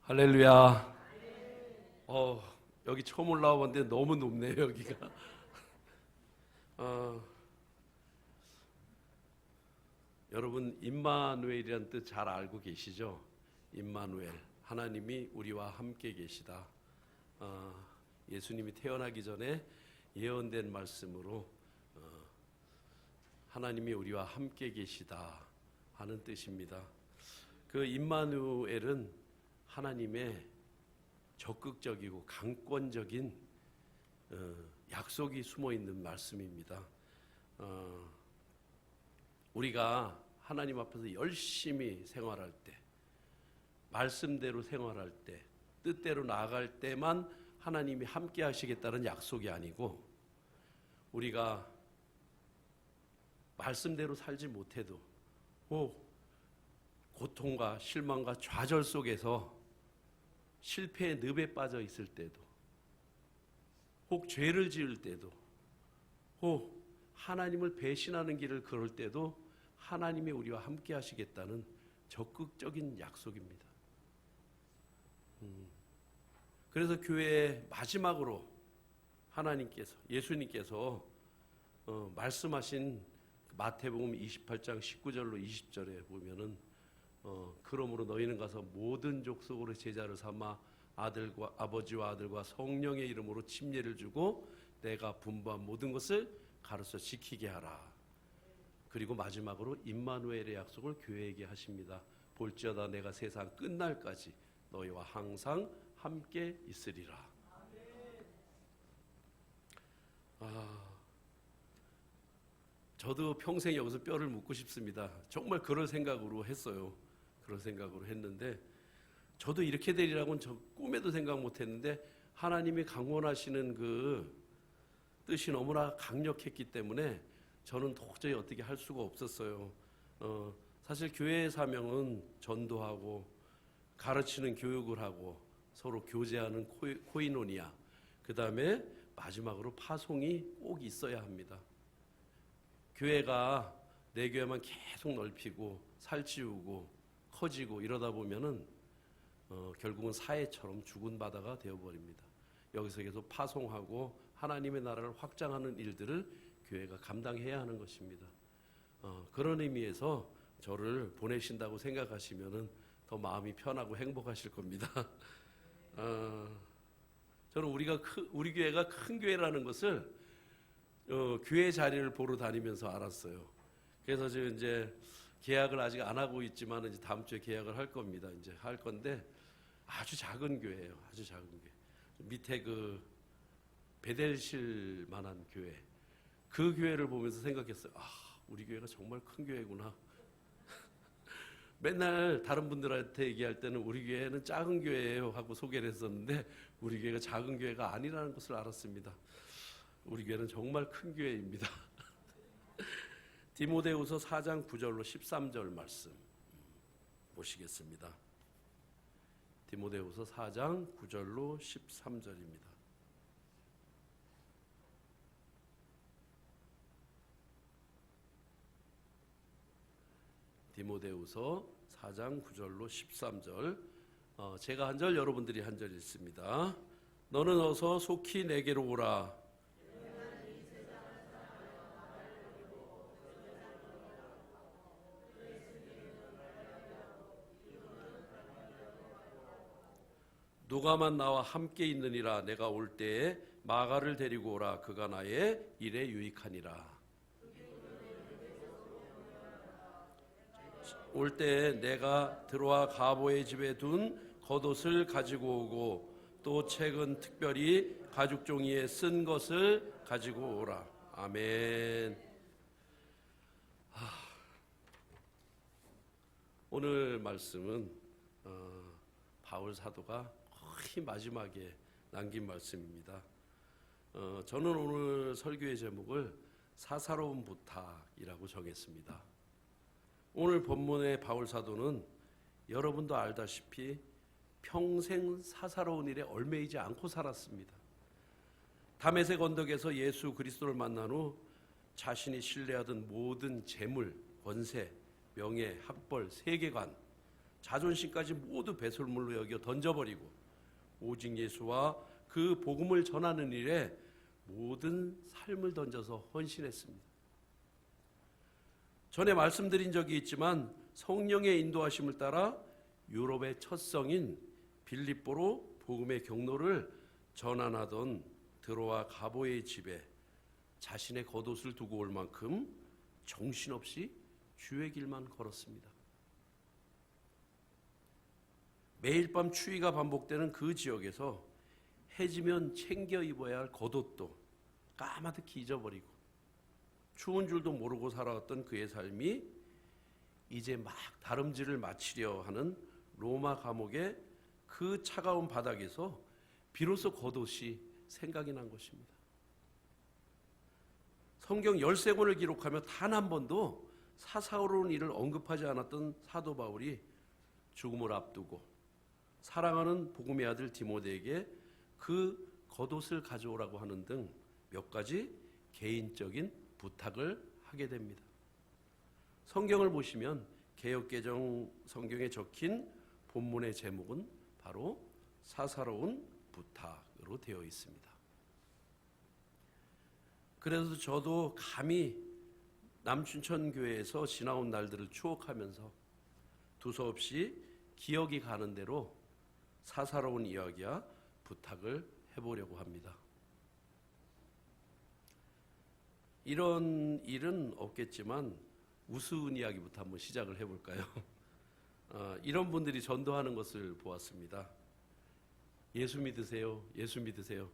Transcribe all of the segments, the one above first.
할렐루야. 여기 처음 올라와 봤는데 너무 높네요, 여기가. 여러분, 임마누엘이라는 뜻 잘 알고 계시죠? 임마누엘, 하나님이 우리와 함께 계시다. 예수님이 태어나기 전에 예언된 말씀으로 하나님이 우리와 함께 계시다 하는 뜻입니다. 그 임마누엘은 하나님의 적극적이고 강권적인 약속이 숨어 있는 말씀입니다. 우리가 하나님 앞에서 열심히 생활할 때, 말씀대로 생활할 때, 뜻대로 나아갈 때만 하나님이 함께 하시겠다는 약속이 아니고, 우리가 말씀대로 살지 못해도 고통과 실망과 좌절 속에서 실패의 늪에 빠져 있을 때도, 혹 죄를 지을 때도, 혹 하나님을 배신하는 길을 걸을 때도 하나님이 우리와 함께 하시겠다는 적극적인 약속입니다. 그래서 교회의 마지막으로 하나님께서, 예수님께서 말씀하신 마태복음 28장 19절로 20절에 보면은 그러므로 너희는 가서 모든 족속으로 제자를 삼아 아들과 아버지와 아들과 성령의 이름으로 침례를 주고 내가 분부한 모든 것을 가르쳐 지키게 하라. 그리고 마지막으로 임마누엘의 약속을 교회에게 하십니다. 볼지어다 내가 세상 끝날까지 너희와 항상 함께 있으리라. 저도 평생 여기서 뼈를 묻고 싶습니다. 정말 그럴 생각으로 했어요. 그런 생각으로 했는데, 저도 이렇게 되리라고는 저 꿈에도 생각 못했는데 하나님이 강권하시는 그 뜻이 너무나 강력했기 때문에 저는 도저히 어떻게 할 수가 없었어요. 사실 교회의 사명은 전도하고 가르치는 교육을 하고 서로 교제하는 코이노니아, 그 다음에 마지막으로 파송이 꼭 있어야 합니다. 교회가 내 교회만 계속 넓히고 살찌우고 커지고 이러다 보면은 결국은 사회처럼 죽은 바다가 되어버립니다. 여기서 계속 파송하고 하나님의 나라를 확장하는 일들을 교회가 감당해야 하는 것입니다. 그런 의미에서 저를 보내신다고 생각하시면은 더 마음이 편하고 행복하실 겁니다. 저는 우리 교회가 큰 교회라는 것을 교회 자리를 보러 다니면서 알았어요. 그래서 지금 이제 계약을 아직 안 하고 있지만 이제 다음 주에 계약을 할 겁니다. 이제 할 건데 아주 작은 교회예요. 아주 작은 교회. 밑에 그 베델실만한 교회. 그 교회를 보면서 생각했어요. 우리 교회가 정말 큰 교회구나. 맨날 다른 분들한테 얘기할 때는 우리 교회는 작은 교회예요 하고 소개를 했었는데 우리 교회가 작은 교회가 아니라는 것을 알았습니다. 우리 교회는 정말 큰 교회입니다. 디모데후서 4장 9절로 13절 말씀 보시겠습니다. 디모데후서 4장 9절로 13절입니다. 디모데후서 4장 9절로 13절, 제가 한 절, 여러분들이 한 절 읽습니다. 너는 어서 속히 내게로 오라. 누가만 나와 함께 있느니라. 내가 올 때에 마가를 데리고 오라. 그가 나의 일에 유익하니라. 올 때에 내가 들어와 가보의 집에 둔 겉옷을 가지고 오고 또 책은 특별히 가죽 종이에 쓴 것을 가지고 오라. 아멘. 오늘 말씀은 바울 사도가 거의 마지막에 남긴 말씀입니다. 저는 오늘 설교의 제목을 사사로운 부탁이라고 정했습니다. 오늘 본문의 바울 사도는 여러분도 알다시피 평생 사사로운 일에 얽매이지 않고 살았습니다. 다메섹 언덕에서 예수 그리스도를 만난 후 자신이 신뢰하던 모든 재물, 권세, 명예, 학벌, 세계관 자존심까지 모두 배설물로 여겨 던져버리고 오직 예수와 그 복음을 전하는 일에 모든 삶을 던져서 헌신했습니다. 전에 말씀드린 적이 있지만 성령의 인도하심을 따라 유럽의 첫 성인 빌립보로 복음의 경로를 전환하던 드로아 가보의 집에 자신의 겉옷을 두고 올 만큼 정신없이 주의 길만 걸었습니다. 매일 밤 추위가 반복되는 그 지역에서 해지면 챙겨 입어야 할 겉옷도 까마득히 잊어버리고 추운 줄도 모르고 살아왔던 그의 삶이 이제 막 다름질을 마치려 하는 로마 감옥의 그 차가운 바닥에서 비로소 겉옷이 생각이 난 것입니다. 성경 13권을 기록하며 단 한 번도 사사로운 일을 언급하지 않았던 사도 바울이 죽음을 앞두고 사랑하는 복음의 아들 디모데에게 그 겉옷을 가져오라고 하는 등 몇 가지 개인적인 부탁을 하게 됩니다. 성경을 보시면 개역개정 성경에 적힌 본문의 제목은 바로 사사로운 부탁으로 되어 있습니다. 그래서 저도 감히 남춘천 교회에서 지나온 날들을 추억하면서 두서없이 기억이 가는 대로 사사로운 이야기와 부탁을 해보려고 합니다. 이런 일은 없겠지만 우스운 이야기부터 한번 시작을 해볼까요? 이런 분들이 전도하는 것을 보았습니다. 예수 믿으세요? 예수 믿으세요?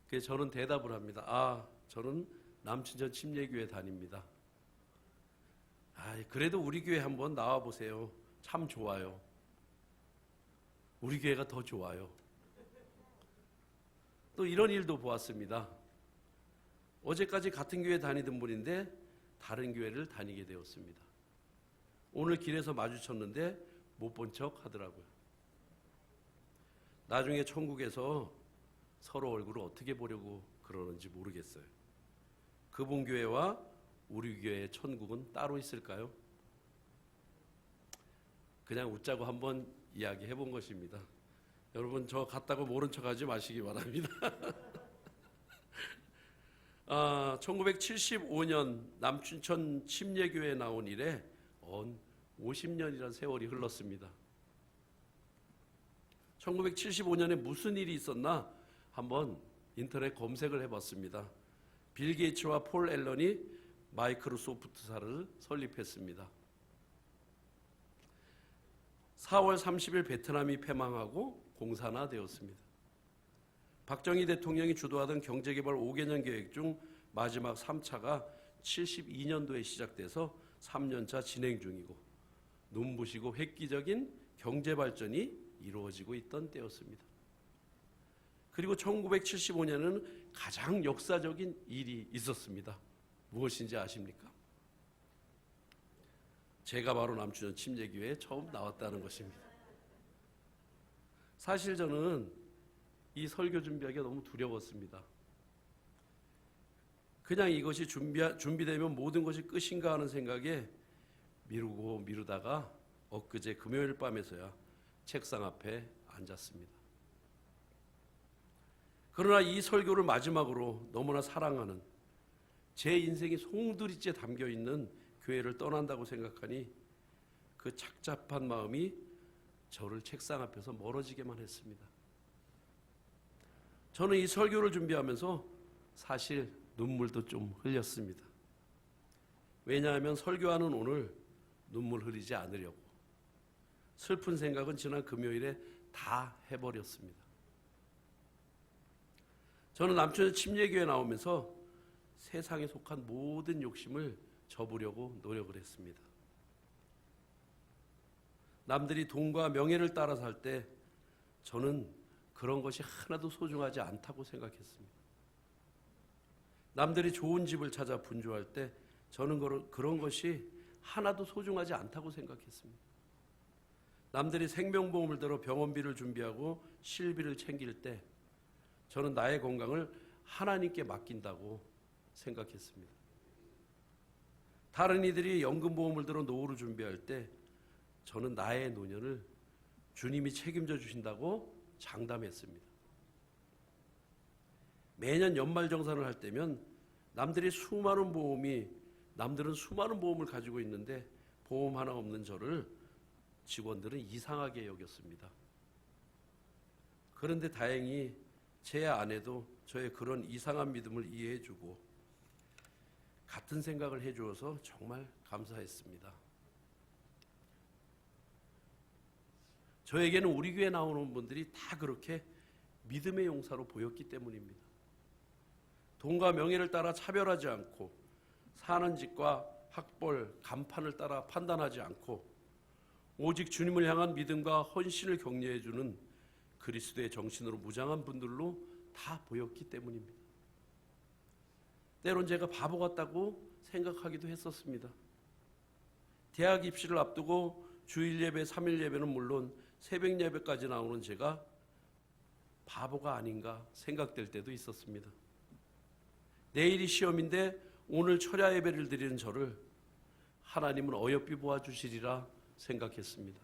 그래서 저는 대답을 합니다. 저는 남춘천 침례교회 다닙니다. 그래도 우리 교회 한번 나와보세요. 참 좋아요. 우리 교회가 더 좋아요. 또 이런 일도 보았습니다. 어제까지 같은 교회 다니던 분인데 다른 교회를 다니게 되었습니다. 오늘 길에서 마주쳤는데 못 본 척 하더라고요. 나중에 천국에서 서로 얼굴을 어떻게 보려고 그러는지 모르겠어요. 그분 교회와 우리 교회의 천국은 따로 있을까요? 그냥 웃자고 한번 이야기해 본 것입니다. 여러분 저 같다고 모른 척하지 마시기 바랍니다. 1975년 남춘천 침례교회에 나온 이래 50년이라는 세월이 흘렀습니다. 1975년에 무슨 일이 있었나 한번 인터넷 검색을 해봤습니다. 빌 게이츠와 폴 앨런이 마이크로소프트사를 설립했습니다. 4월 30일 베트남이 패망하고 공산화되었습니다. 박정희 대통령이 주도하던 경제개발 5개년 계획 중 마지막 3차가 72년도에 시작돼서 3년차 진행 중이고 눈부시고 획기적인 경제발전이 이루어지고 있던 때였습니다. 그리고 1975년에는 가장 역사적인 일이 있었습니다. 무엇인지 아십니까? 제가 바로 남춘천 침례교회에 처음 나왔다는 것입니다. 사실 저는 이 설교 준비하기가 너무 두려웠습니다. 그냥 이것이 준비되면 모든 것이 끝인가 하는 생각에 미루다가 엊그제 금요일 밤에서야 책상 앞에 앉았습니다. 그러나 이 설교를 마지막으로 너무나 사랑하는 제 인생이 송두리째 담겨있는 교회를 떠난다고 생각하니 그 착잡한 마음이 저를 책상 앞에서 멀어지게만 했습니다. 저는 이 설교를 준비하면서 사실 눈물도 좀 흘렸습니다. 왜냐하면 설교하는 오늘 눈물 흘리지 않으려고 슬픈 생각은 지난 금요일에 다 해버렸습니다. 저는 남춘천 침례교회 나오면서 세상에 속한 모든 욕심을 접으려고 노력을 했습니다. 남들이 돈과 명예를 따라 살 때 저는 그런 것이 하나도 소중하지 않다고 생각했습니다. 남들이 좋은 집을 찾아 분주할 때 저는 그런 것이 하나도 소중하지 않다고 생각했습니다. 남들이 생명보험을 들어 병원비를 준비하고 실비를 챙길 때 저는 나의 건강을 하나님께 맡긴다고 생각했습니다. 다른 이들이 연금보험을 들어 노후를 준비할 때 저는 나의 노년을 주님이 책임져 주신다고 장담했습니다. 매년 연말정산을 할 때면 남들은 수많은 보험을 가지고 있는데 보험 하나 없는 저를 직원들은 이상하게 여겼습니다. 그런데 다행히 제 아내도 저의 그런 이상한 믿음을 이해해주고 같은 생각을 해주어서 정말 감사했습니다. 저에게는 우리 교회 나오는 분들이 다 그렇게 믿음의 용사로 보였기 때문입니다. 돈과 명예를 따라 차별하지 않고 사는 집과 학벌, 간판을 따라 판단하지 않고 오직 주님을 향한 믿음과 헌신을 격려해주는 그리스도의 정신으로 무장한 분들로 다 보였기 때문입니다. 때론 제가 바보 같다고 생각하기도 했었습니다. 대학 입시를 앞두고 주일 예배, 3일 예배는 물론 새벽 예배까지 나오는 제가 바보가 아닌가 생각될 때도 있었습니다. 내일이 시험인데 오늘 철야 예배를 드리는 저를 하나님은 어여삐 보아주시리라 생각했습니다.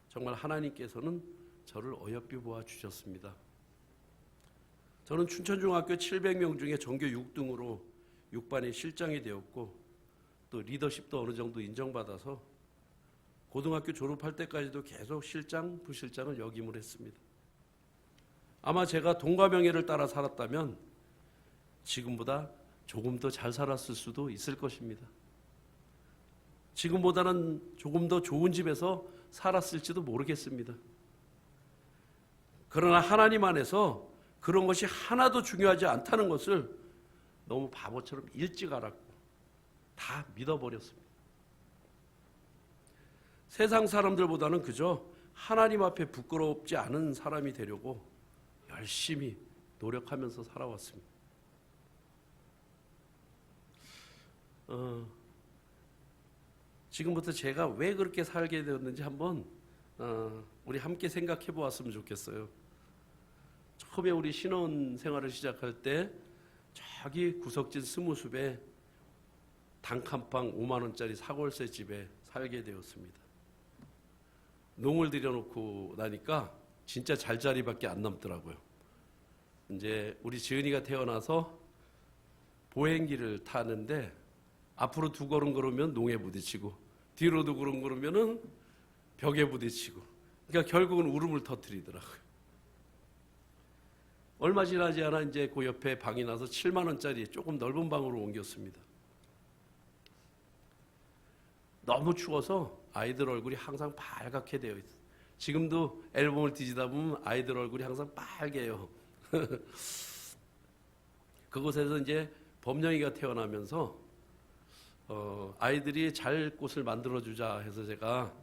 정말 하나님께서는 저를 어여삐 보아주셨습니다. 저는 춘천중학교 700명 중에 전교 6등으로 6반의 실장이 되었고 또 리더십도 어느 정도 인정받아서 고등학교 졸업할 때까지도 계속 실장, 부실장을 역임을 했습니다. 아마 제가 돈과 명예를 따라 살았다면 지금보다 조금 더 잘 살았을 수도 있을 것입니다. 지금보다는 조금 더 좋은 집에서 살았을지도 모르겠습니다. 그러나 하나님 안에서 그런 것이 하나도 중요하지 않다는 것을 너무 바보처럼 일찍 알았고 다 믿어버렸습니다. 세상 사람들보다는 그저 하나님 앞에 부끄럽지 않은 사람이 되려고 열심히 노력하면서 살아왔습니다. 지금부터 제가 왜 그렇게 살게 되었는지 한번 우리 함께 생각해 보았으면 좋겠어요. 처음에 우리 신혼 생활을 시작할 때 저기 구석진 스무숲에 단칸방 5만 원짜리 사골세 집에 살게 되었습니다. 농을 들여놓고 나니까 진짜 잘자리밖에 안 남더라고요. 이제 우리 지은이가 태어나서 보행기를 타는데 앞으로 2걸음 걸으면 농에 부딪히고 뒤로 2걸음 걸으면은 벽에 부딪히고 그러니까 결국은 울음을 터뜨리더라고요. 얼마 지나지 않아 이제 그 옆에 방이 나서 7만 원짜리 조금 넓은 방으로 옮겼습니다. 너무 추워서 아이들 얼굴이 항상 빨갛게 되어 있어요. 지금도 앨범을 뒤지다 보면 아이들 얼굴이 항상 빨개요. 그곳에서 이제 범령이가 태어나면서 아이들이 잘 곳을 만들어주자 해서 제가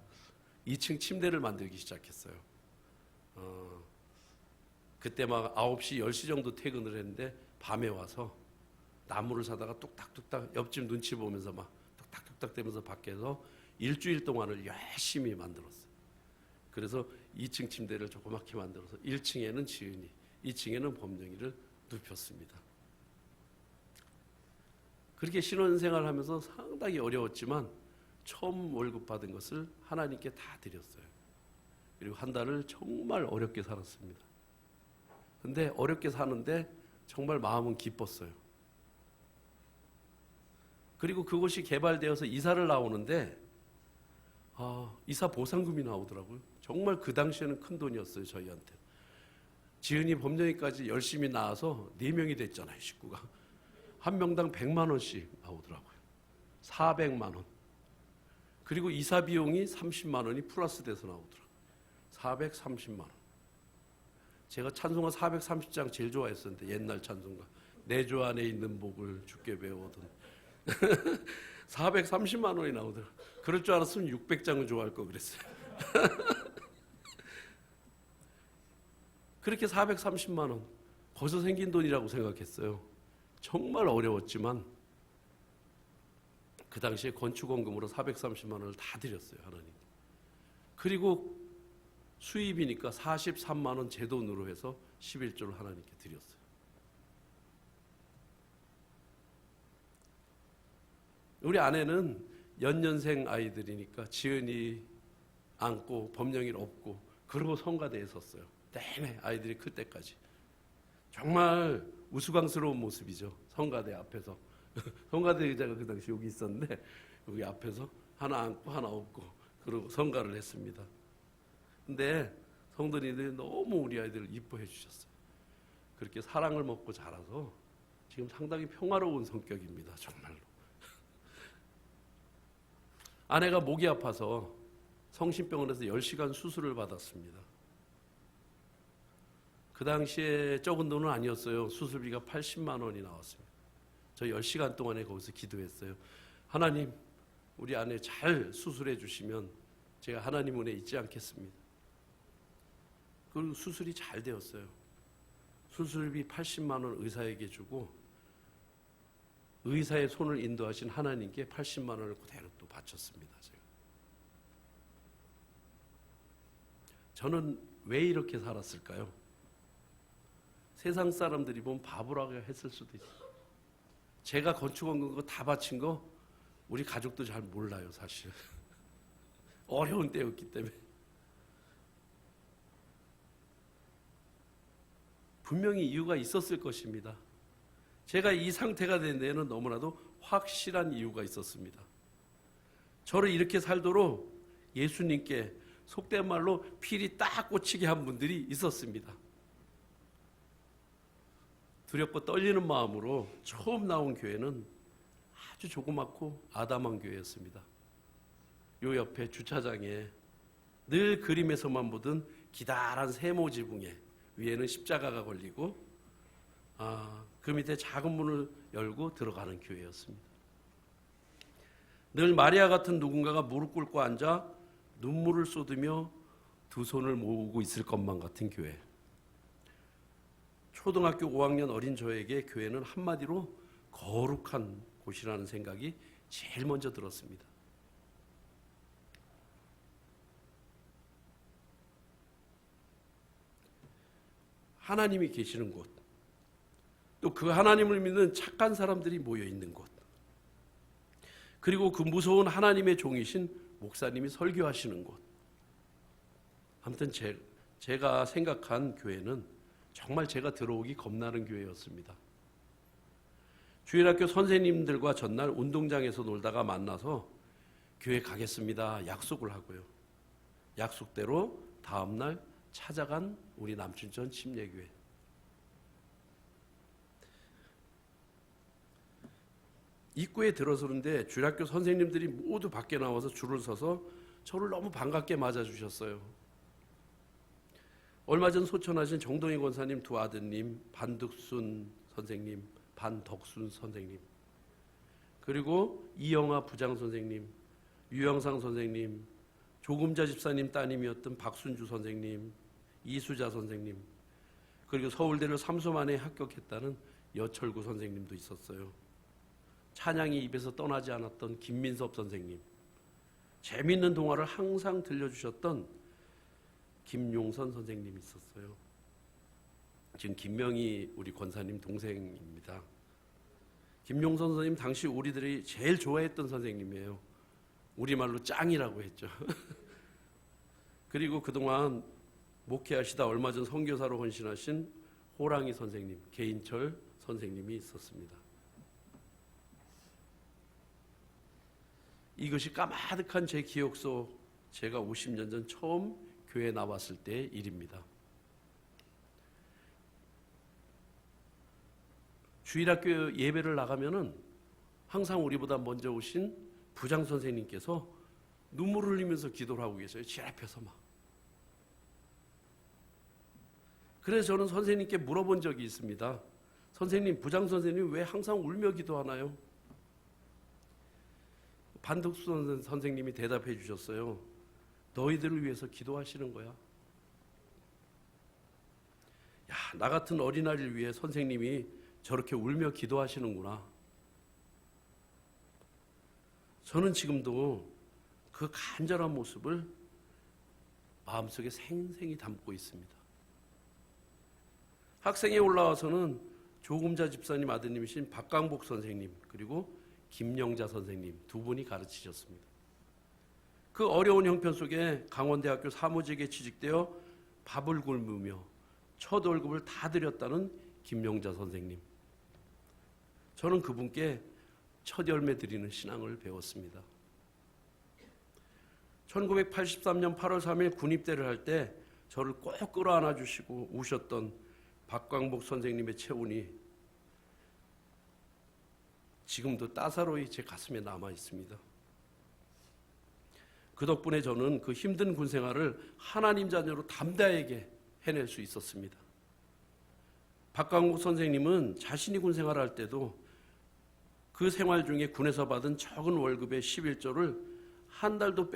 2층 침대를 만들기 시작했어요. 그때 막 9시, 10시 정도 퇴근을 했는데 밤에 와서 나무를 사다가 뚝딱뚝딱 옆집 눈치 보면서 막 뚝딱뚝딱 대면서 밖에서 일주일 동안을 열심히 만들었어요. 그래서 2층 침대를 조그맣게 만들어서 1층에는 지은이, 2층에는 범령이를 눕혔습니다. 그렇게 신혼생활을 하면서 상당히 어려웠지만 처음 월급 받은 것을 하나님께 다 드렸어요. 그리고 한 달을 정말 어렵게 살았습니다. 근데 어렵게 사는데 정말 마음은 기뻤어요. 그리고 그곳이 개발되어서 이사를 나오는데 이사 보상금이 나오더라고요. 정말 그 당시에는 큰 돈이었어요, 저희한테. 지은이 범령이까지 열심히 낳아서 4명이 됐잖아요, 식구가. 한 명당 100만 원씩 나오더라고요. 400만 원. 그리고 이사 비용이 30만 원이 플러스 돼서 나오더라고요. 430만 원. 제가 찬송가 430장 제일 좋아했었는데 옛날 찬송가. 내 주 안에 있는 복을 주께 배워든 430만 원이 나오더라고요. 그럴 줄 알았으면 600장을 좋아할 거 그랬어요. 그렇게 430만 원 거기서 생긴 돈이라고 생각했어요. 정말 어려웠지만 그 당시에 건축원금으로 430만 원을 다 드렸어요, 하나님. 그리고 수입이니까 43만 원 제 돈으로 해서 11조를 하나님께 드렸어요. 우리 아내는 연년생 아이들이니까 지은이 안고 범령일 없고 그러고 성가대에 섰어요. 내내 아이들이 클 때까지. 정말 우스꽝스러운 모습이죠. 성가대 앞에서. 성가대 의자가 그 당시 여기 있었는데 여기 앞에서 하나 안고 하나 없고 그러고 성가를 했습니다. 근데 성도님들이 너무 우리 아이들을 이뻐해 주셨어요. 그렇게 사랑을 먹고 자라서 지금 상당히 평화로운 성격입니다. 정말로. 아내가 목이 아파서 성심병원에서 10시간 수술을 받았습니다. 그 당시에 적은 돈은 아니었어요. 수술비가 80만 원이 나왔습니다. 저 10시간 동안에 거기서 기도했어요. 하나님, 우리 아내 잘 수술해 주시면 제가 하나님 은혜 잊지 않겠습니다. 그리고 수술이 잘 되었어요. 수술비 80만 원 의사에게 주고 의사의 손을 인도하신 하나님께 80만 원을 그대로 또 바쳤습니다. 저는 왜 이렇게 살았을까요? 세상 사람들이 보면 바보라고 했을 수도 있어요. 제가 건축한 거 다 바친 거 우리 가족도 잘 몰라요, 사실. 어려운 때였기 때문에. 분명히 이유가 있었을 것입니다. 제가 이 상태가 된 데에는 너무나도 확실한 이유가 있었습니다. 저를 이렇게 살도록 예수님께 속된 말로 필이 딱 꽂히게 한 분들이 있었습니다. 두렵고 떨리는 마음으로 처음 나온 교회는 아주 조그맣고 아담한 교회였습니다. 요 옆에 주차장에 늘 그림에서만 보던 기다란 세모 지붕에 위에는 십자가가 걸리고 그 밑에 작은 문을 열고 들어가는 교회였습니다. 늘 마리아 같은 누군가가 무릎 꿇고 앉아 눈물을 쏟으며 두 손을 모으고 있을 것만 같은 교회. 초등학교 5학년 어린 저에게 교회는 한마디로 거룩한 곳이라는 생각이 제일 먼저 들었습니다. 하나님이 계시는 곳, 또 그 하나님을 믿는 착한 사람들이 모여 있는 곳, 그리고 그 무서운 하나님의 종이신 목사님이 설교하시는 곳. 아무튼 제가 생각한 교회는 정말 제가 들어오기 겁나는 교회였습니다. 주일학교 선생님들과 전날 운동장에서 놀다가 만나서 교회 가겠습니다 약속을 하고요. 약속대로 다음날 찾아간 우리 남춘천 침례교회. 입구에 들어서는데 주일학교 선생님들이 모두 밖에 나와서 줄을 서서 저를 너무 반갑게 맞아주셨어요. 얼마 전 소천하신 정동희 권사님 두 아드님, 반득순 선생님, 반덕순 선생님, 그리고 이영아 부장 선생님, 유영상 선생님, 조금자 집사님 따님이었던 박순주 선생님, 이수자 선생님, 그리고 서울대를 3소 만에 합격했다는 여철구 선생님도 있었어요. 찬양이 입에서 떠나지 않았던 김민섭 선생님, 재미있는 동화를 항상 들려주셨던 김용선 선생님이 있었어요. 지금 김명희 우리 권사님 동생입니다. 김용선 선생님 당시 우리들이 제일 좋아했던 선생님이에요. 우리말로 짱이라고 했죠. 그리고 그동안 목회하시다 얼마 전 선교사로 헌신하신 호랑이 선생님, 개인철 선생님이 있었습니다. 이것이 까마득한 제 기억 속 제가 50년 전 처음 교회에 나왔을 때의 일입니다. 주일학교 예배를 나가면은 항상 우리보다 먼저 오신 부장 선생님께서 눈물을 흘리면서 기도를 하고 계세요. 제 앞에서 막. 그래서 저는 선생님께 물어본 적이 있습니다. 선생님, 부장 선생님 왜 항상 울며 기도하나요? 반덕수 선생님이 대답해 주셨어요. 너희들을 위해서 기도하시는 거야. 야, 나 같은 어린아이를 위해 선생님이 저렇게 울며 기도하시는구나. 저는 지금도 그 간절한 모습을 마음속에 생생히 담고 있습니다. 학생에 올라와서는 조금자 집사님 아드님이신 박강복 선생님, 그리고 김영자 선생님 두 분이 가르치셨습니다. 그 어려운 형편 속에 강원대학교 사무직에 취직되어 밥을 굶으며 첫 월급을 다 드렸다는 김영자 선생님. 저는 그분께 첫 열매 드리는 신앙을 배웠습니다. 1983년 8월 3일 군입대를 할 때 저를 꼭 끌어안아 주시고 우셨던 박광복 선생님의 체온이 지금도 따사로이 제 가슴에 남아 있습니다. 그 덕분에 저는 그 힘든 군 생활을 하나님 자녀로 담대하게 해낼 수 있었습니다. 박광복 선생님은 자신이 군 생활을 할 때도 그 생활 중에 군에서 받은 적은 월급의 11조를 한 달도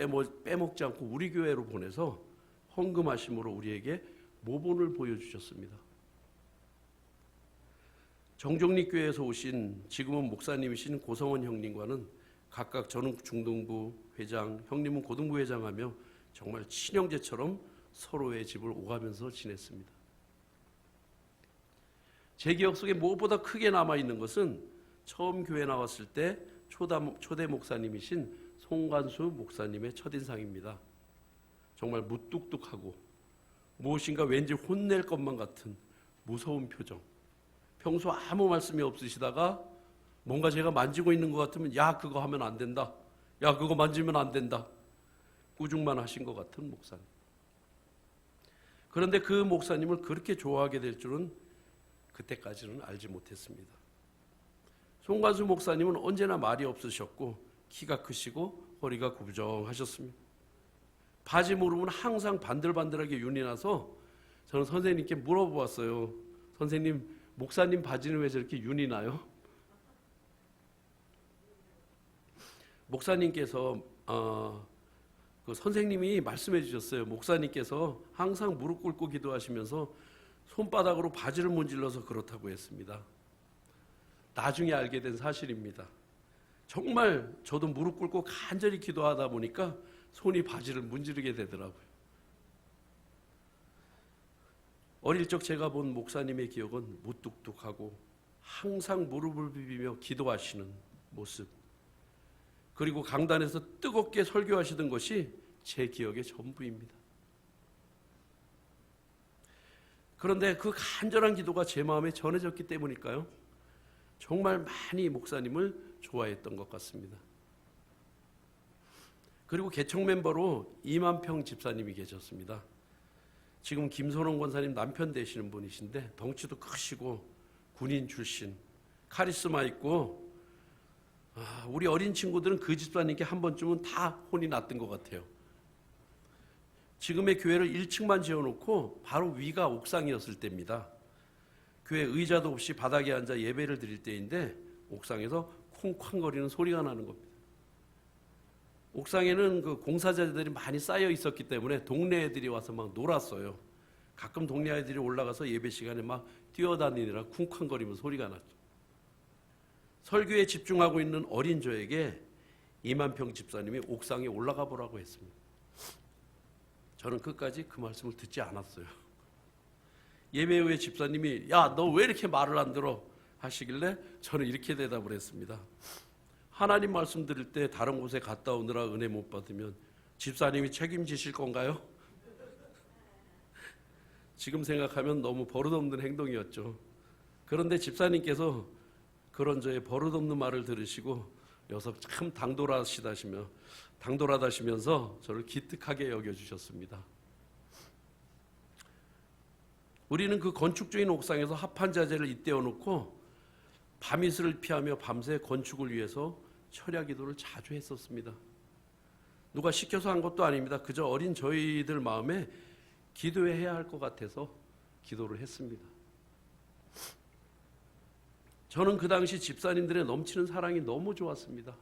빼먹지 않고 우리 교회로 보내서 헌금하심으로 우리에게 모본을 보여주셨습니다. 정종립교회에서 오신 지금은 목사님이신 고성원 형님과는 각각 저는 중등부 회장, 형님은 고등부 회장하며 정말 친형제처럼 서로의 집을 오가면서 지냈습니다. 제 기억 속에 무엇보다 크게 남아있는 것은 처음 교회 나왔을 때 초대 목사님이신 송관수 목사님의 첫인상입니다. 정말 무뚝뚝하고 무엇인가 왠지 혼낼 것만 같은 무서운 표정. 평소 아무 말씀이 없으시다가 뭔가 제가 만지고 있는 것 같으면 야 그거 하면 안 된다. 야 그거 만지면 안 된다. 꾸중만 하신 것 같은 목사님. 그런데 그 목사님을 그렇게 좋아하게 될 줄은 그때까지는 알지 못했습니다. 송관수 목사님은 언제나 말이 없으셨고 키가 크시고 허리가 구부정하셨습니다. 바지 무릎은 항상 반들반들하게 윤이 나서 저는 선생님께 물어보았어요. 선생님, 목사님 바지는 왜 저렇게 윤이 나요? 목사님께서 그 선생님이 말씀해 주셨어요. 목사님께서 항상 무릎 꿇고 기도하시면서 손바닥으로 바지를 문질러서 그렇다고 했습니다. 나중에 알게 된 사실입니다. 정말 저도 무릎 꿇고 간절히 기도하다 보니까 손이 바지를 문지르게 되더라고요. 어릴 적 제가 본 목사님의 기억은 무뚝뚝하고 항상 무릎을 비비며 기도하시는 모습, 그리고 강단에서 뜨겁게 설교하시던 것이 제 기억의 전부입니다. 그런데 그 간절한 기도가 제 마음에 전해졌기 때문일까요? 정말 많이 목사님을 좋아했던 것 같습니다. 그리고 개척 멤버로 이만평 집사님이 계셨습니다. 지금 김선홍 권사님 남편 되시는 분이신데 덩치도 크시고 군인 출신, 카리스마 있고 우리 어린 친구들은 그 집사님께 한 번쯤은 다 혼이 났던 것 같아요. 지금의 교회를 1층만 지어놓고 바로 위가 옥상이었을 때입니다. 교회 의자도 없이 바닥에 앉아 예배를 드릴 때인데 옥상에서 쿵쾅거리는 소리가 나는 겁니다. 옥상에는 그 공사자들이 많이 쌓여 있었기 때문에 동네 애들이 와서 막 놀았어요. 가끔 동네 아이들이 올라가서 예배 시간에 막 뛰어다니느라 쿵쾅거리면 소리가 났죠. 설교에 집중하고 있는 어린 저에게 이만평 집사님이 옥상에 올라가 보라고 했습니다. 저는 끝까지 그 말씀을 듣지 않았어요. 예배 후에 집사님이 야, 너 왜 이렇게 말을 안 들어? 하시길래 저는 이렇게 대답을 했습니다. 하나님 말씀 들을 때 다른 곳에 갔다 오느라 은혜 못 받으면 집사님이 책임지실 건가요? 지금 생각하면 너무 버릇없는 행동이었죠. 그런데 집사님께서 그런 저의 버릇없는 말을 들으시고 여기서 참 당돌하다시면서 저를 기특하게 여겨주셨습니다. 우리는 그 건축주인 옥상에서 합판 자재를 잇대어 놓고 밤이슬을 피하며 밤새 건축을 위해서 철야 기도를 자주 했었습니다. 누가 시켜서 한 것도 아닙니다. 그저 어린 저희들 마음에 기도해야 할 것 같아서 기도를 했습니다. 저는 그 당시 집사님들의 넘치는 사랑이 너무 좋았습니다.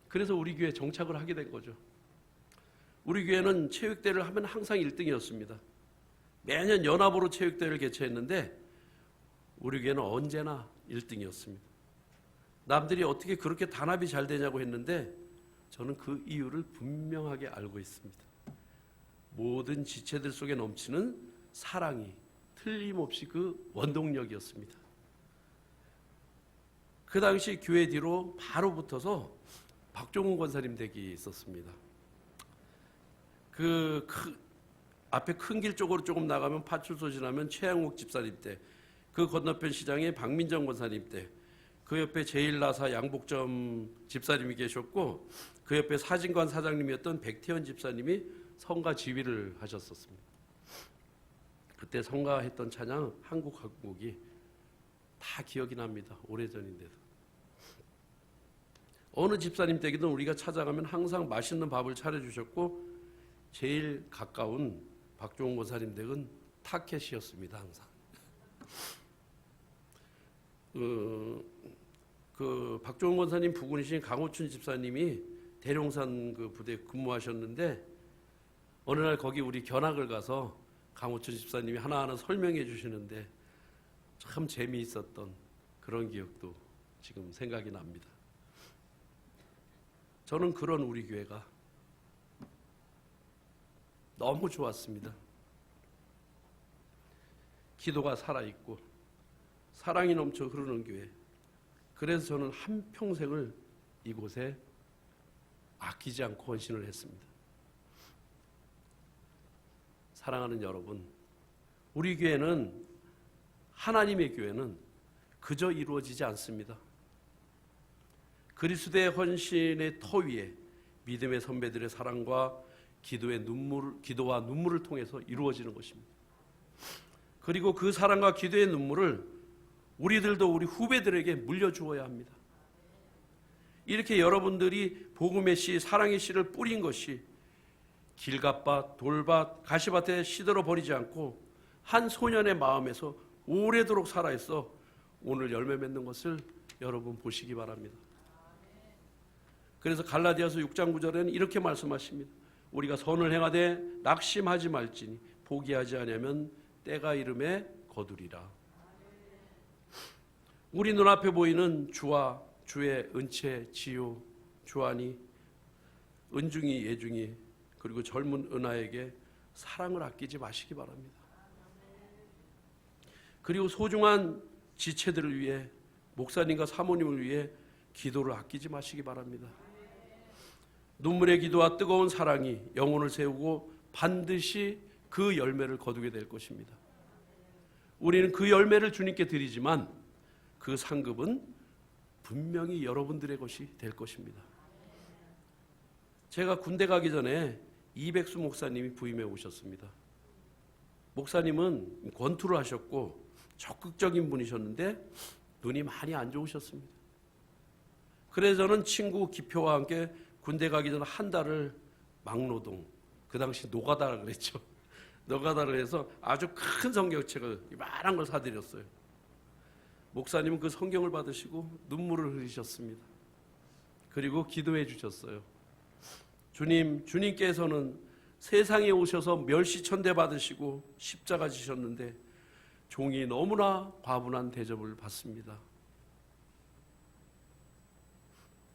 그래서 우리 교회에 정착을 하게 된 거죠. 우리 교회는 체육대회를 하면 항상 1등이었습니다. 매년 연합으로 체육대회를 개최했는데 우리 교회는 언제나 1등이었습니다. 남들이 어떻게 그렇게 단합이 잘 되냐고 했는데 저는 그 이유를 분명하게 알고 있습니다. 모든 지체들 속에 넘치는 사랑이 틀림없이 그 원동력이었습니다. 그 당시 교회 뒤로 바로 붙어서 박종훈 권사님 댁이 있었습니다. 앞에 큰 길 쪽으로 조금 나가면 파출소 지나면 최양욱 집사님 댁, 그 건너편 시장에 박민정 권사님 댁, 그 옆에 제일나사 양복점 집사님이 계셨고, 그 옆에 사진관 사장님이었던 백태현 집사님이 성가 지휘를 하셨었습니다. 그때 성가했던 찬양 한국 한국이 다 기억이 납니다. 오래전인데도. 어느 집사님 댁이든 우리가 찾아가면 항상 맛있는 밥을 차려주셨고, 제일 가까운 박종훈 권사님 댁은 타켓이었습니다. 항상. 그 박종훈 권사님 부군이신 강호춘 집사님이 대룡산 그 부대에 근무하셨는데, 어느 날 거기 우리 견학을 가서 강호춘 집사님이 하나하나 설명해 주시는데 참 재미있었던 그런 기억도 지금 생각이 납니다. 저는 그런 우리 교회가 너무 좋았습니다. 기도가 살아있고 사랑이 넘쳐 흐르는 교회. 그래서 저는 한평생을 이곳에 아끼지 않고 헌신을 했습니다. 사랑하는 여러분, 우리 교회는, 하나님의 교회는 그저 이루어지지 않습니다. 그리스도의 헌신의 터 위에 믿음의 선배들의 사랑과 기도와 눈물을 통해서 이루어지는 것입니다. 그리고 그 사랑과 기도의 눈물을 우리들도 우리 후배들에게 물려주어야 합니다. 이렇게 여러분들이 복음의 씨, 사랑의 씨를 뿌린 것이 길갓밭, 돌밭, 가시밭에 시들어 버리지 않고 한 소년의 마음에서 오래도록 살아있어 오늘 열매 맺는 것을 여러분 보시기 바랍니다. 그래서 갈라디아서 6장 9절에는 이렇게 말씀하십니다. 우리가 선을 행하되 낙심하지 말지니 포기하지 아니하면 때가 이름에 거두리라. 우리 눈앞에 보이는 주와 주의 은채, 지요, 주안이, 은중이, 예중이, 그리고 젊은 은하에게 사랑을 아끼지 마시기 바랍니다. 그리고 소중한 지체들을 위해, 목사님과 사모님을 위해 기도를 아끼지 마시기 바랍니다. 눈물의 기도와 뜨거운 사랑이 영혼을 세우고 반드시 그 열매를 거두게 될 것입니다. 우리는 그 열매를 주님께 드리지만 그 상급은 분명히 여러분들의 것이 될 것입니다. 제가 군대 가기 전에 이백수 목사님이 부임해 오셨습니다. 목사님은 권투를 하셨고 적극적인 분이셨는데 눈이 많이 안 좋으셨습니다. 그래서 저는 친구 기표와 함께 군대 가기 전 한 달을 막노동, 그 당시 노가다라 그랬죠. 노가다를 해서 아주 큰 성경책을 이만한 걸 사드렸어요. 목사님은 그 성경을 받으시고 눈물을 흘리셨습니다. 그리고 기도해 주셨어요. 주님께서는 세상에 오셔서 멸시천대 받으시고 십자가 지셨는데 종이 너무나 과분한 대접을 받습니다.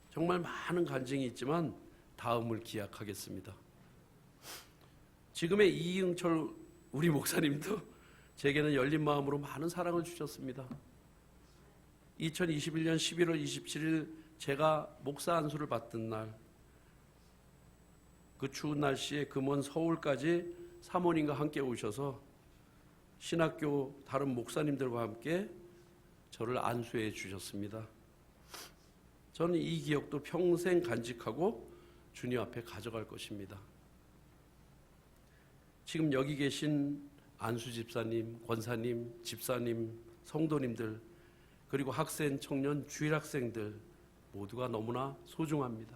정말 많은 간증이 있지만 다음을 기약하겠습니다. 지금의 이응철 우리 목사님도 제게는 열린 마음으로 많은 사랑을 주셨습니다. 2021년 11월 27일 제가 목사 안수를 받던 날, 그 추운 날씨에 그 먼 서울까지 사모님과 함께 오셔서 신학교 다른 목사님들과 함께 저를 안수해 주셨습니다. 저는 이 기억도 평생 간직하고 주님 앞에 가져갈 것입니다. 지금 여기 계신 안수 집사님, 권사님, 집사님, 성도님들, 그리고 학생, 청년, 주일 학생들 모두가 너무나 소중합니다.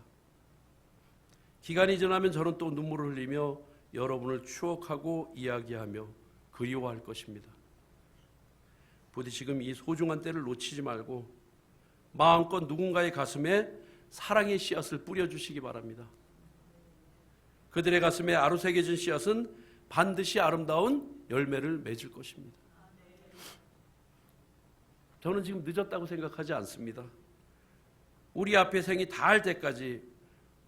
기간이 지나면 저는 또 눈물을 흘리며 여러분을 추억하고 이야기하며 그리워할 것입니다. 부디 지금 이 소중한 때를 놓치지 말고 마음껏 누군가의 가슴에 사랑의 씨앗을 뿌려주시기 바랍니다. 그들의 가슴에 아로새겨진 씨앗은 반드시 아름다운 열매를 맺을 것입니다. 저는 지금 늦었다고 생각하지 않습니다. 우리 앞에 생이 닿을 때까지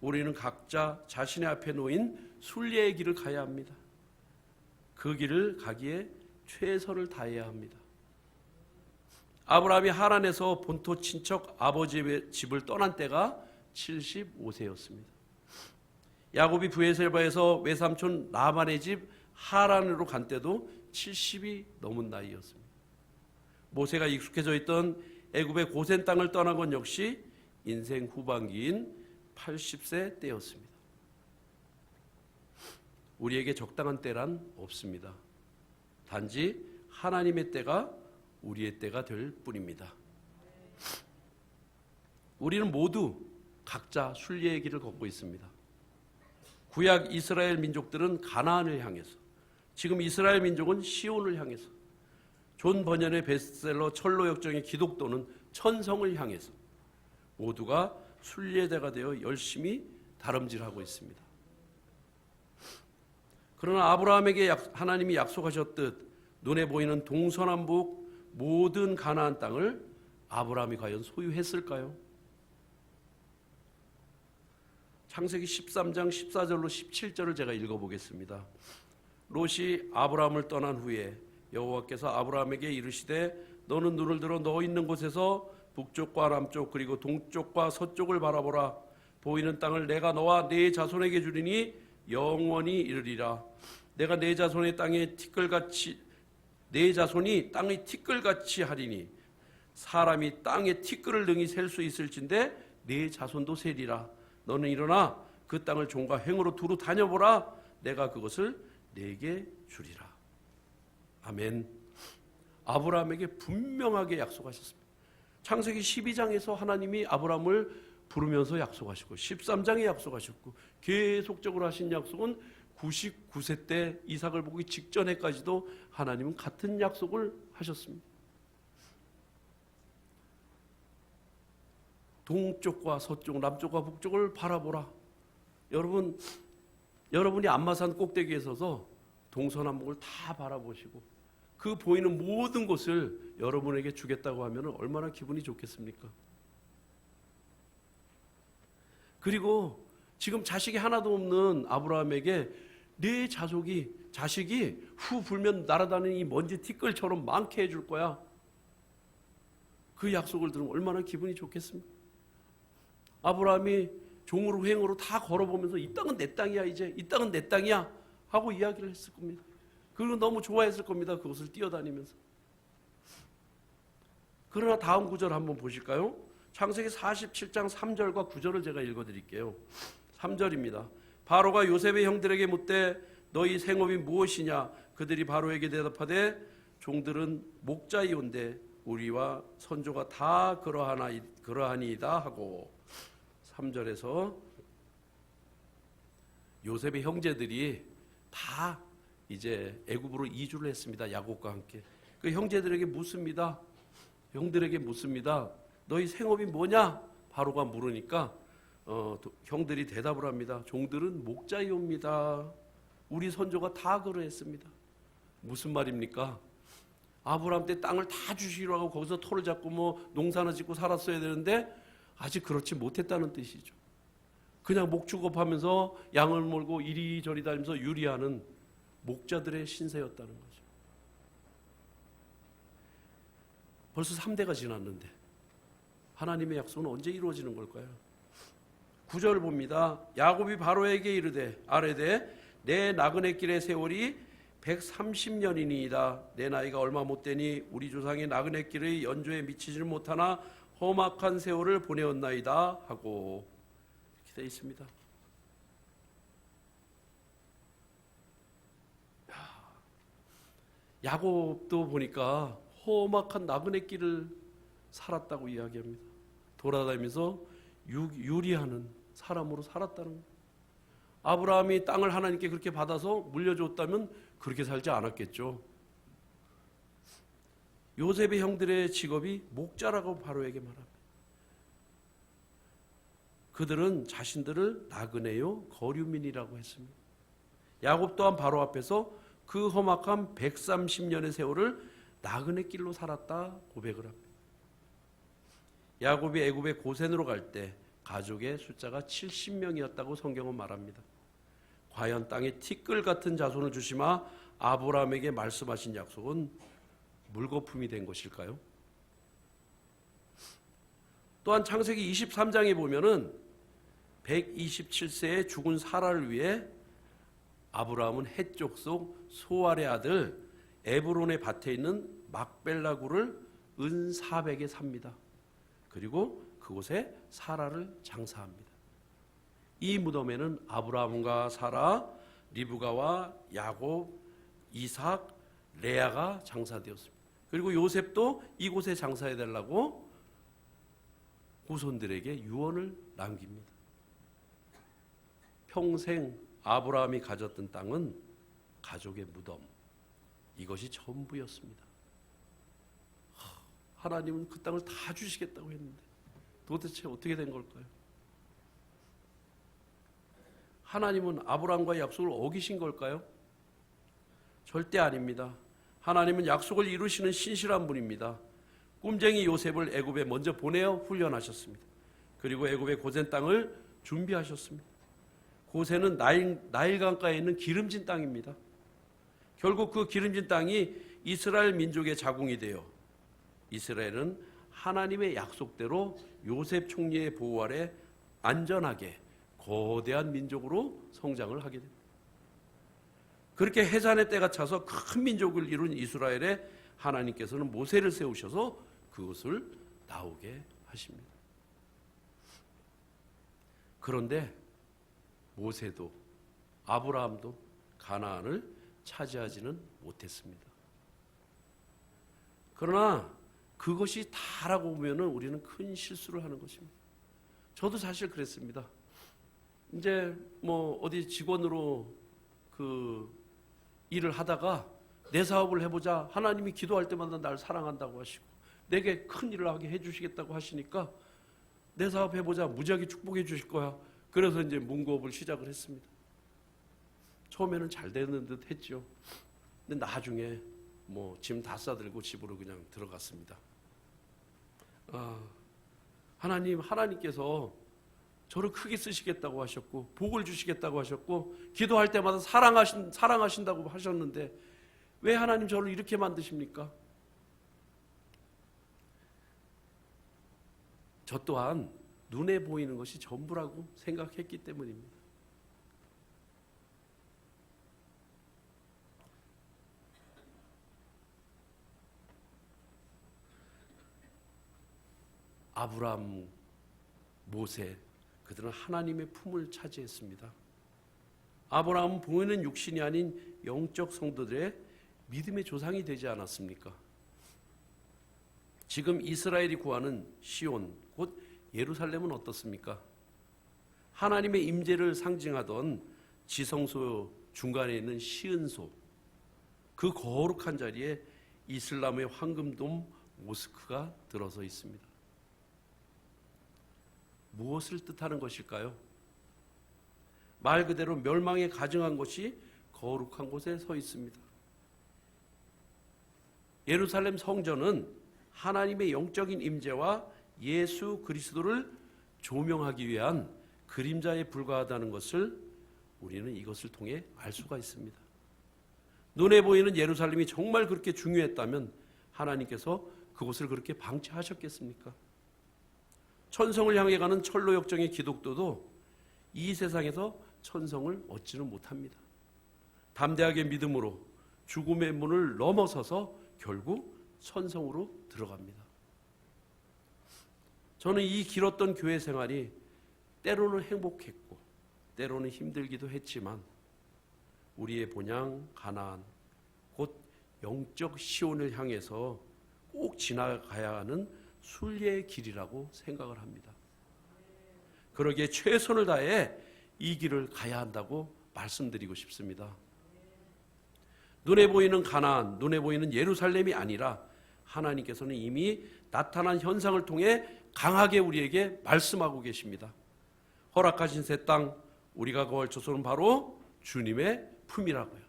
우리는 각자 자신의 앞에 놓인 순례의 길을 가야 합니다. 그 길을 가기에 최선을 다해야 합니다. 아브라함이 하란에서 본토 친척 아버지의 집을 떠난 때가 75세였습니다. 야곱이 브에셀바에서 외삼촌 라반의 집 하란으로 간 때도 70이 넘은 나이였습니다. 모세가 익숙해져 있던 애굽의 고센 땅을 떠난 건 역시 인생 후반기인 80세 때였습니다. 우리에게 적당한 때란 없습니다. 단지 하나님의 때가 우리의 때가 될 뿐입니다. 우리는 모두 각자 순례의 길을 걷고 있습니다. 구약 이스라엘 민족들은 가나안을 향해서, 지금 이스라엘 민족은 시온을 향해서, 존 버년의 베스트셀러 철로 역정의 기독도는 천성을 향해서 모두가 순례자가 되어 열심히 다름질하고 있습니다. 그러나 아브라함에게 하나님이 약속하셨듯 눈에 보이는 동서남북 모든 가나안 땅을 아브라함이 과연 소유했을까요? 창세기 13장 14절로 17절을 제가 읽어보겠습니다. 롯이 아브라함을 떠난 후에 여호와께서 아브라함에게 이르시되 너는 눈을 들어 너 있는 곳에서 북쪽과 남쪽 그리고 동쪽과 서쪽을 바라보라. 보이는 땅을 내가 너와 네 자손에게 주리니 영원히 이르리라. 내가 네 자손의 땅에 티끌같이 네 자손이 땅의 티끌같이 하리니 사람이 땅의 티끌을 능히 셀 수 있을진데 네 자손도 세리라. 너는 일어나 그 땅을 종과 행으로 두루 다녀보라. 내가 그것을 네게 주리라. 아멘. 아브라함에게 분명하게 약속하셨습니다. 창세기 12장에서 하나님이 아브라함을 부르면서 약속하시고 13장에 약속하셨고 계속적으로 하신 약속은 99세 때 이삭을 보기 직전에까지도 하나님은 같은 약속을 하셨습니다. 동쪽과 서쪽, 남쪽과 북쪽을 바라보라. 여러분이 안마산 꼭대기에 서서 동서남북을 다 바라보시고 그 보이는 모든 것을 여러분에게 주겠다고 하면 얼마나 기분이 좋겠습니까? 그리고 지금 자식이 하나도 없는 아브라함에게 네 자식이 후 불면 날아다니는 이 먼지 티끌처럼 많게 해줄 거야. 그 약속을 들으면 얼마나 기분이 좋겠습니까? 아브라함이 종으로 행으로 다 걸어보면서 이 땅은 내 땅이야, 이제 이 땅은 내 땅이야 하고 이야기를 했을 겁니다. 그리고 너무 좋아했을 겁니다. 그것을 뛰어다니면서. 그러나 다음 구절 한번 보실까요? 창세기 47장 3절과 9절을 제가 읽어드릴게요. 3절입니다. 바로가 요셉의 형들에게 묻되 너희 생업이 무엇이냐? 그들이 바로에게 대답하되 종들은 목자이온데 우리와 선조가 다 그러하니이다 하고 3절에서 요셉의 형제들이 다 이제 애굽으로 이주를 했습니다. 야곱과 함께. 그 형제들에게 묻습니다. 형들에게 묻습니다. 너희 생업이 뭐냐? 바로가 물으니까 형들이 대답을 합니다. 종들은 목자이옵니다. 우리 선조가 다 그러했습니다. 무슨 말입니까? 아브라함 때 땅을 다 주시기로 하고 거기서 토를 잡고 뭐 농사나 짓고 살았어야 되는데 아직 그렇지 못했다는 뜻이죠. 그냥 목축업하면서 양을 몰고 이리저리 다니면서 유리하는 목자들의 신세였다는 거죠. 벌써 3대가 지났는데 하나님의 약속은 언제 이루어지는 걸까요? 9절을 봅니다. 야곱이 바로에게 아뢰되 내 나그네 길의 세월이 130년이니이다. 내 나이가 얼마 못 되니 우리 조상의 나그네 길의 연조에 미치지를 못하나 험악한 세월을 보내었나이다 하고 이렇게 되어 있습니다. 야곱도 보니까 험악한 나그네 길을 살았다고 이야기합니다. 돌아다니면서 유리하는 사람으로 살았다는 거예요. 아브라함이 땅을 하나님께 그렇게 받아서 물려줬다면 그렇게 살지 않았겠죠. 요셉의 형들의 직업이 목자라고 바로에게 말합니다. 그들은 자신들을 나그네요 거류민이라고 했습니다. 야곱 또한 바로 앞에서 그 험악한 130년의 세월을 나그네 길로 살았다 고백을 합니다. 야곱이 애굽의 고센으로 갈 때 가족의 숫자가 70명이었다고 성경은 말합니다. 과연 땅에 티끌 같은 자손을 주시마 아브라함에게 말씀하신 약속은 물거품이 된 것일까요? 또한 창세기 23장에 보면은 127세에 죽은 사라를 위해 아브라함은 헷족 속 소알의 아들 에브론의 밭에 있는 막벨라 굴을 은 400에 삽니다. 그리고 그곳에 사라를 장사합니다. 이 무덤에는 아브라함과 사라, 리브가와 야곱, 이삭, 레아가 장사되었습니다. 그리고 요셉도 이곳에 장사해 달라고 후손들에게 유언을 남깁니다. 평생 아브라함이 가졌던 땅은 가족의 무덤, 이것이 전부였습니다. 하나님은 그 땅을 다 주시겠다고 했는데 도대체 어떻게 된 걸까요? 하나님은 아브라함과의 약속을 어기신 걸까요? 절대 아닙니다. 하나님은 약속을 이루시는 신실한 분입니다. 꿈쟁이 요셉을 애굽에 먼저 보내어 훈련하셨습니다. 그리고 애굽의 고센 땅을 준비하셨습니다. 고센은 나일강가에 있는 기름진 땅입니다. 결국 그 기름진 땅이 이스라엘 민족의 자궁이 되어 이스라엘은 하나님의 약속대로 요셉 총리의 보호 아래 안전하게 거대한 민족으로 성장을 하게 됩니다. 그렇게 해산의 때가 차서 큰 민족을 이룬 이스라엘에 하나님께서는 모세를 세우셔서 그것을 나오게 하십니다. 그런데 모세도 아브라함도 가나안을 차지하지는 못했습니다. 그러나 그것이 다라고 보면 우리는 큰 실수를 하는 것입니다. 저도 사실 그랬습니다. 이제 뭐 어디 직원으로 그 일을 하다가 내 사업을 해보자. 하나님이 기도할 때마다 날 사랑한다고 하시고 내게 큰 일을 하게 해주시겠다고 하시니까 내 사업 해보자. 무지하게 축복해 주실 거야. 그래서 이제 문고업을 시작을 했습니다. 처음에는 잘 되는 듯 했죠. 근데 나중에 뭐 짐 다 싸들고 집으로 그냥 들어갔습니다. 하나님께서 저를 크게 쓰시겠다고 하셨고 복을 주시겠다고 하셨고 기도할 때마다 사랑하신다고 하셨는데 왜 하나님 저를 이렇게 만드십니까? 저 또한 눈에 보이는 것이 전부라고 생각했기 때문입니다. 아브라함, 모세, 그들은 하나님의 품을 차지했습니다. 아브라함은 보이는 육신이 아닌 영적 성도들의 믿음의 조상이 되지 않았습니까? 지금 이스라엘이 구하는 시온, 곧 예루살렘은 어떻습니까? 하나님의 임재를 상징하던 지성소 중간에 있는 시은소, 그 거룩한 자리에 이슬람의 황금돔 모스크가 들어서 있습니다. 무엇을 뜻하는 것일까요? 말 그대로 멸망에 가증한 곳이 거룩한 곳에 서 있습니다. 예루살렘 성전은 하나님의 영적인 임재와 예수 그리스도를 조명하기 위한 그림자에 불과하다는 것을 우리는 이것을 통해 알 수가 있습니다. 눈에 보이는 예루살렘이 정말 그렇게 중요했다면 하나님께서 그곳을 그렇게 방치하셨겠습니까? 천성을 향해 가는 철로 역정의 기독도도 이 세상에서 천성을 얻지는 못합니다. 담대하게 믿음으로 죽음의 문을 넘어서서 결국 천성으로 들어갑니다. 저는 이 길었던 교회 생활이 때로는 행복했고 때로는 힘들기도 했지만 우리의 본향 가나안, 곧 영적 시온을 향해서 꼭 지나가야 하는 순례의 길이라고 생각을 합니다. 그러기에 최선을 다해 이 길을 가야 한다고 말씀드리고 싶습니다. 눈에 보이는 가나안, 눈에 보이는 예루살렘이 아니라 하나님께서는 이미 나타난 현상을 통해 강하게 우리에게 말씀하고 계십니다. 허락하신 새 땅, 우리가 거할 처소는 바로 주님의 품이라고요.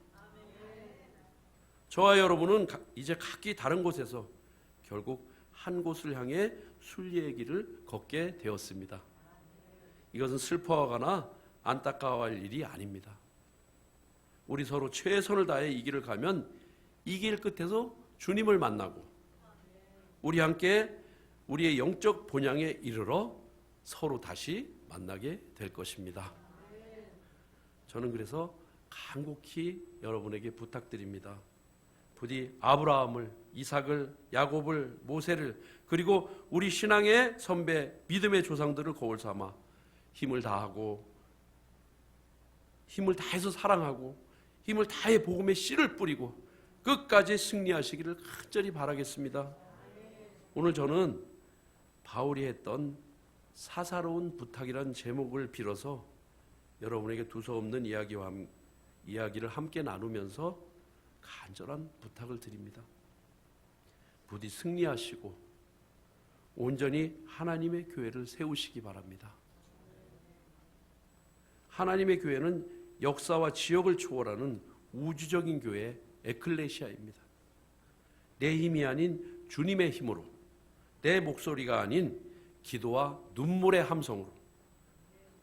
저와 여러분은 이제 각기 다른 곳에서 결국 한 곳을 향해 순례의 길을 걷게 되었습니다. 이것은 슬퍼하거나 안타까워할 일이 아닙니다. 우리 서로 최선을 다해 이 길을 가면 이 길 끝에서 주님을 만나고 우리 함께 우리의 영적 본향에 이르러 서로 다시 만나게 될 것입니다. 저는 그래서 간곡히 여러분에게 부탁드립니다. 부디 아브라함을, 이삭을, 야곱을, 모세를, 그리고 우리 신앙의 선배, 믿음의 조상들을 거울 삼아 힘을 다하고, 힘을 다해서 사랑하고, 힘을 다해 복음의 씨를 뿌리고 끝까지 승리하시기를 간절히 바라겠습니다. 오늘 저는 바울이 했던 사사로운 부탁이라는 제목을 빌어서 여러분에게 두서없는 이야기를 함께 나누면서 간절한 부탁을 드립니다. 부디 승리하시고 온전히 하나님의 교회를 세우시기 바랍니다. 하나님의 교회는 역사와 지역을 초월하는 우주적인 교회, 에클레시아입니다. 내 힘이 아닌 주님의 힘으로, 내 목소리가 아닌 기도와 눈물의 함성으로,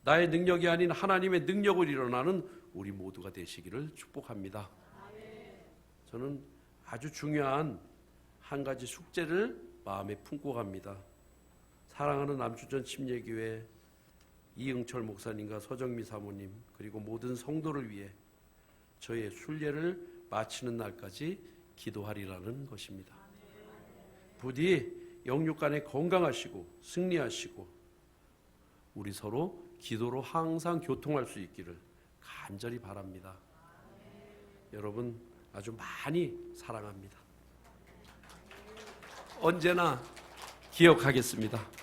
나의 능력이 아닌 하나님의 능력을 일어나는 우리 모두가 되시기를 축복합니다. 저는 아주 중요한 한 가지 숙제를 마음에 품고 갑니다. 사랑하는 남주전 침례교회 이응철 목사님과 서정미 사모님, 그리고 모든 성도를 위해 저의 순례를 마치는 날까지 기도하리라는 것입니다. 부디 영육간에 건강하시고 승리하시고 우리 서로 기도로 항상 교통할 수 있기를 간절히 바랍니다. 여러분 아주 많이 사랑합니다. 언제나 기억하겠습니다.